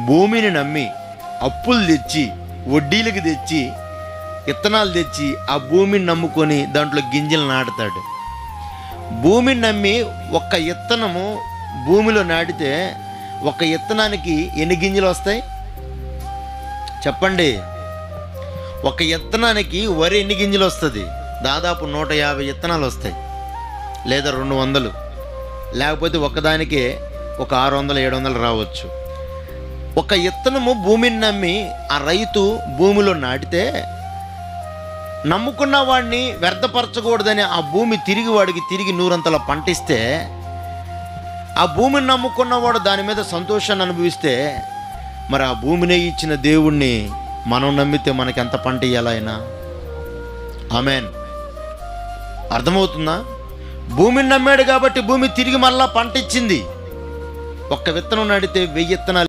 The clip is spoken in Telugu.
భూమిని నమ్మి అప్పులు తెచ్చి వడ్డీలకు తెచ్చి విత్తనాలు తెచ్చి ఆ భూమిని నమ్ముకొని దాంట్లో గింజలు నాటుతాడు. భూమిని నమ్మి ఒక్క విత్తనము భూమిలో నాటితే ఒక విత్తనానికి ఎన్ని గింజలు వస్తాయి చెప్పండి? ఒక విత్తనానికి వరి ఎన్ని గింజలు వస్తుంది? దాదాపు 150 విత్తనాలు వస్తాయి, లేదా 200, లేకపోతే ఒకదానికే ఒక 600 700 రావచ్చు. ఒక విత్తనము భూమిని నమ్మి ఆ రైతు భూమిలో నాటితే నమ్ముకున్న వాడిని వ్యర్థపరచకూడదని ఆ భూమి వాడికి తిరిగి 100 పంటిస్తే, ఆ భూమిని నమ్ముకున్నవాడు దాని మీద సంతోషాన్ని అనుభవిస్తే, మరి ఆ భూమిని ఇచ్చిన దేవుణ్ణి మనం నమ్మితే మనకి ఎంత పంట ఇవ్వాలి ఆయన? ఆమెన్. అర్థమవుతుందా? భూమిని నమ్మాడు కాబట్టి భూమి తిరిగి మళ్ళా పంట ఇచ్చింది. ఒక్క విత్తనం నాటితే 1000 విత్తనాలు